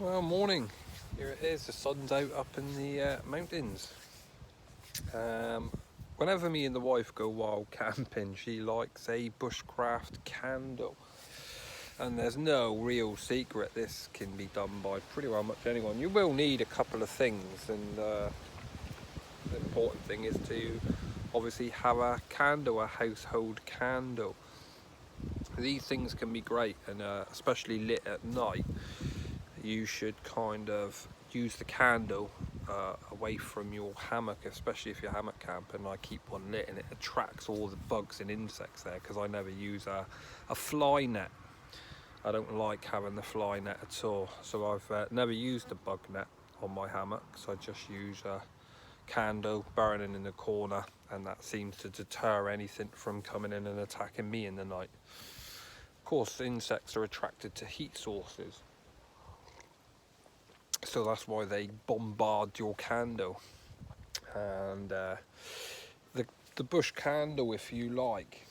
Well, morning. Here it is. The sun's out up in the mountains. Um, Whenever me and the wife go wild camping, she likes a bushcraft candle. And there's no real secret. This can be done by pretty well much anyone. You will need a couple of things, and the important thing is to obviously have a candle, a household candle. These things can be great, and especially lit at night. You should kind of use the candle away from your hammock, especially if you're hammock camping. I keep one lit and it attracts all the bugs and insects there, because I never use a fly net. I don't like having the fly net at all, so I've never used a bug net on my hammock, so I just use a candle burning in the corner, and that seems to deter anything from coming in and attacking me in the night. Of course, insects are attracted to heat sources, so that's why they bombard your candle. And the bush candle, if you like,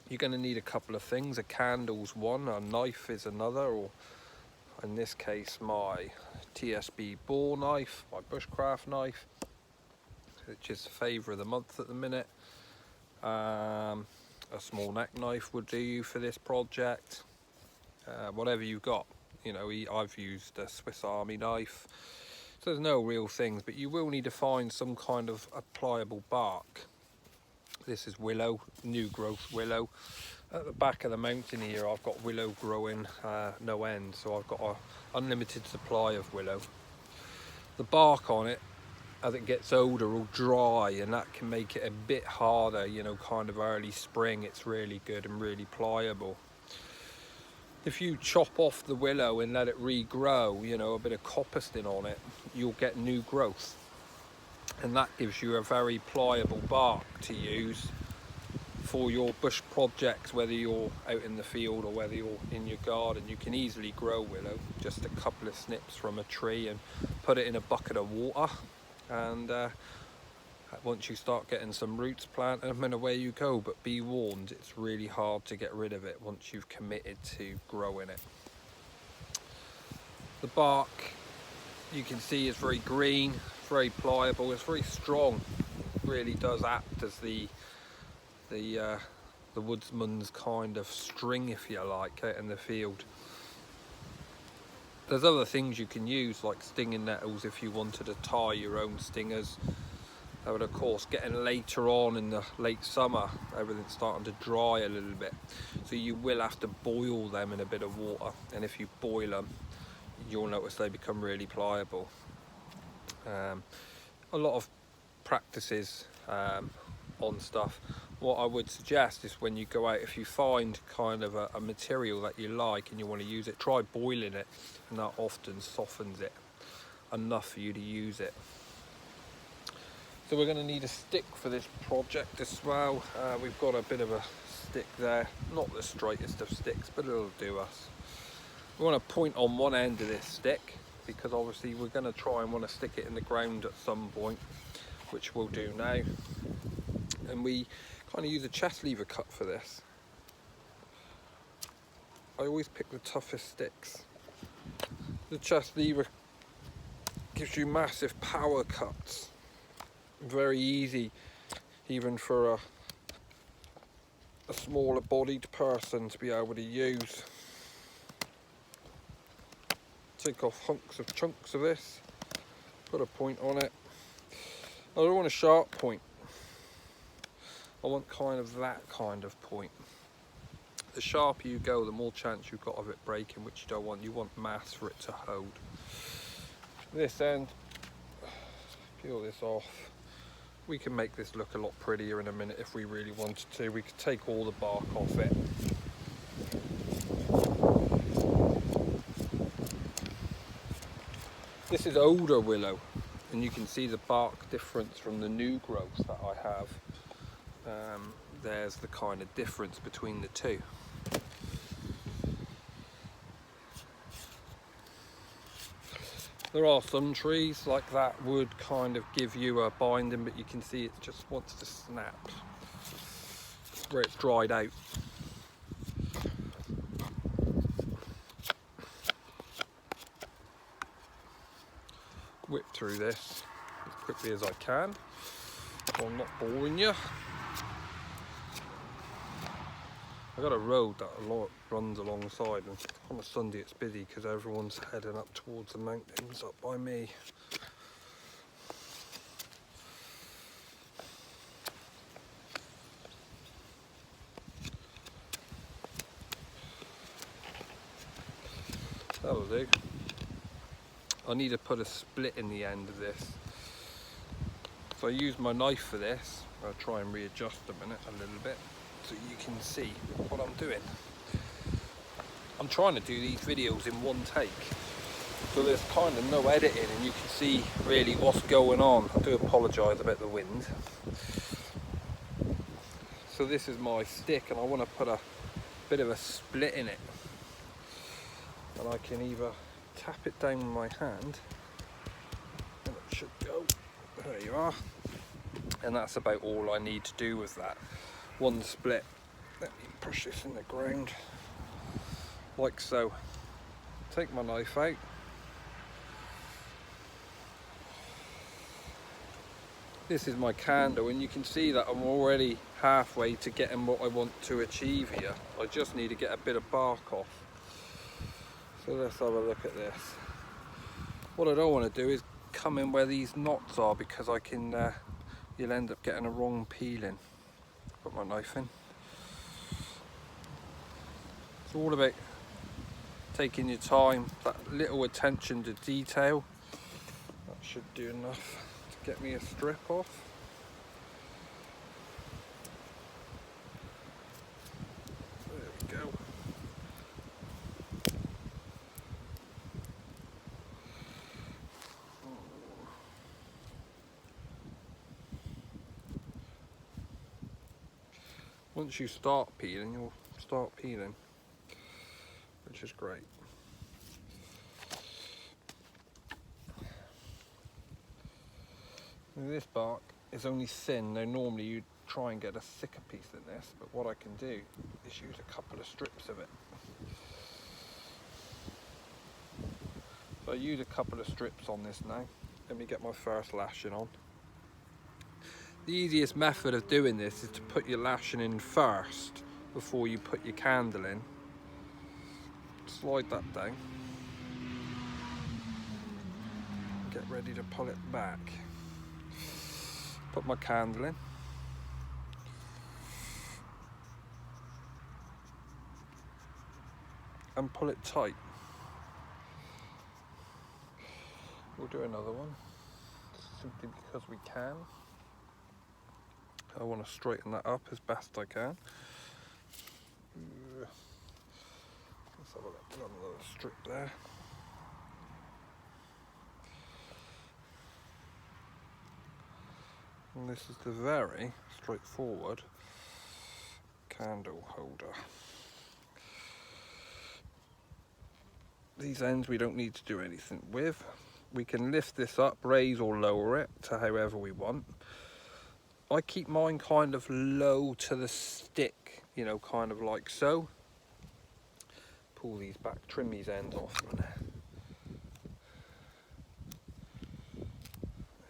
you're going to need a couple of things. A candle's one, a knife is another, or in this case my TSB bore knife, my bushcraft knife, which is the favourite of the month at the minute. A small neck knife would do you for this project. Whatever you've got. You know, I've used a Swiss Army knife, so there's no real things, but you will need to find some kind of a pliable bark. This is willow, new growth willow. At the back of the mountain here I've got willow growing no end, so I've got an unlimited supply of willow. The bark on it, as it gets older, will dry, and that can make it a bit harder, you know, kind of early spring. It's really good and really pliable. If you chop off the willow and let it regrow, you know, a bit of copperstin on it, you'll get new growth. And that gives you a very pliable bark to use for your bush projects, whether you're out in the field or whether you're in your garden. You can easily grow willow, just a couple of snips from a tree, and put it in a bucket of water. And once you start getting some roots, plant them and away you go. But be warned, it's really hard to get rid of it once you've committed to growing it. The bark, you can see, is very green, very pliable, it's very strong. It really does act as the woodsman's kind of string, if you like, out in the field. There's other things you can use, like stinging nettles, if you wanted to tie your own stingers. But of course, getting later on in the late summer, everything's starting to dry a little bit, so you will have to boil them in a bit of water, and if you boil them, you'll notice they become really pliable. A lot of practices on stuff. What I would suggest is, when you go out, if you find kind of a material that you like and you want to use it, try boiling it, and that often softens it enough for you to use it. So we're going to need a stick for this project as well. We've got a bit of a stick there, not the straightest of sticks, but it'll do us. We want to point on one end of this stick, because obviously we're going to try and want to stick it in the ground at some point, which we'll do now. And we kind of use a chest lever cut for this. I always pick the toughest sticks. The chest lever gives you massive power cuts. Very easy, even for a smaller bodied person to be able to use. Take off chunks of this, put a point on it. I don't want a sharp point, I want kind of that kind of point. The sharper you go, the more chance you've got of it breaking, which you don't want. You want mass for it to hold. This end, peel this off. We can make this look a lot prettier in a minute if we really wanted to. We could take all the bark off it. This is older willow, and you can see the bark difference from the new growth that I have. There's the kind of difference between the two. There are some trees like that would kind of give you a binding, but you can see it just wants to snap where it's dried out. whip through this as quickly as I can, so I'm not boring you. I've got a road that a lot runs alongside, and on a Sunday it's busy because everyone's heading up towards the mountains up by me. That'll do. I need to put a split in the end of this. So I use my knife for this. I'll try and readjust a minute a little bit so you can see what I'm doing. I'm trying to do these videos in one take, so there's kind of no editing and you can see really what's going on. I do apologise about the wind. So this is my stick and I want to put a bit of a split in it. And I can either tap it down with my hand, and it should go, there you are, and that's about all I need to do with that one split. Let me push this in the ground, like so. Take my knife out, this is my candle, and you can see that I'm already halfway to getting what I want to achieve here. I just need to get a bit of bark off. So let's have a look at this. What I don't want to do is come in where these knots are, because I can, you'll end up getting a wrong peeling. Put my knife in. It's all about taking your time, that little attention to detail. That should do enough to get me a strip off. There we go. Once you start peeling, you'll start peeling, which is great. Now this bark is only thin. Now normally you'd try and get a thicker piece than this, but what I can do is use a couple of strips of it. So I use a couple of strips on this now. Let me get my first lashing on. The easiest method of doing this is to put your lashing in first before you put your candle in. Slide that down. Get ready to pull it back. Put my candle in. And pull it tight. We'll do another one, simply because we can. I want to straighten that up as best I can. Let's have a look, another strip there. And this is the very straightforward candle holder. These ends we don't need to do anything with. We can lift this up, raise or lower it to however we want. I keep mine kind of low to the stick, you know, kind of like so. Pull these back, trim these ends off.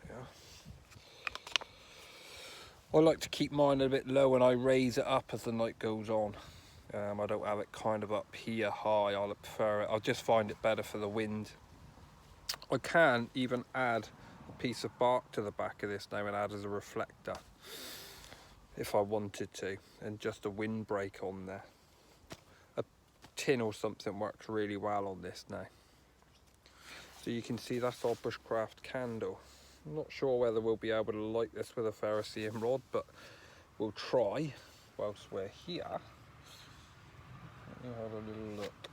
Yeah. I like to keep mine a bit low and I raise it up as the night goes on. I don't have it kind of up here high. I prefer it. I just find it better for the wind. I can even add a piece of bark to the back of this now and add as a reflector if I wanted to, and just a windbreak on there. A tin or something works really well on this now. So you can see that's our Bushcraft candle. I'm not sure whether we'll be able to light this with a ferrocerium rod, but we'll try whilst we're here. Let me have a little look.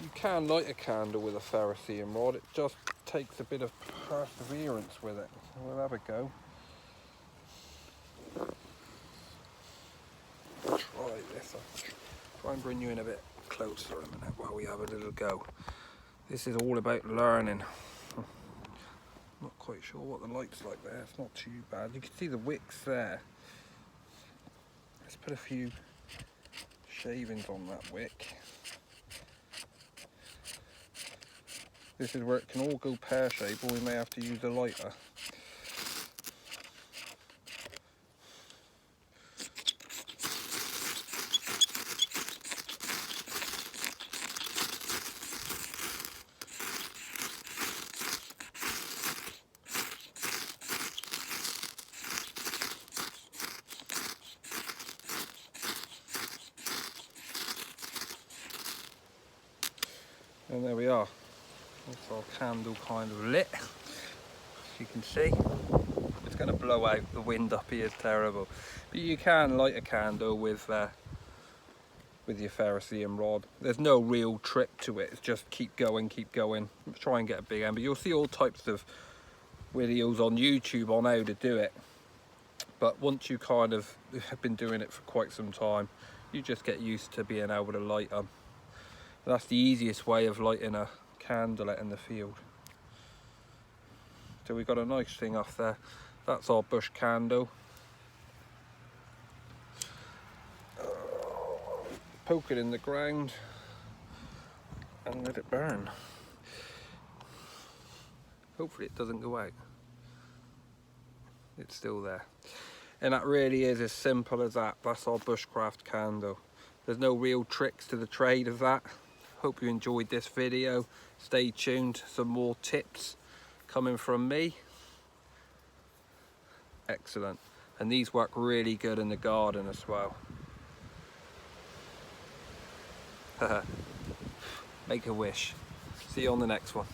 You can light a candle with a ferrocerium rod, it just takes a bit of perseverance with it. We'll have a go. Try this. I'll try and bring you in a bit closer a minute while we have a little go. This is all about learning. Not quite sure what the light's like there, it's not too bad. You can see the wicks there. Let's put a few shavings on that wick. This is where it can all go pear-shaped, or we may have to use a lighter. And there we are. That's our candle kind of lit. As you can see, it's going to blow out. The wind up here is terrible. But you can light a candle with your ferrocerium rod. There's no real trick to it. It's just keep going, try and get a big end. But you'll see all types of videos on YouTube on how to do it. But once you kind of have been doing it for quite some time, you just get used to being able to light them. And that's the easiest way of lighting a candle out in the field. So we've got a nice thing off there. That's our bush candle. Poke it in the ground and let it burn. Hopefully it doesn't go out. It's still there. And that really is as simple as that. That's our Bushcraft candle. There's no real tricks to the trade of that. Hope you enjoyed this video. Stay tuned, some more tips coming from me. Excellent. And these work really good in the garden as well. Make a wish. See you on the next one.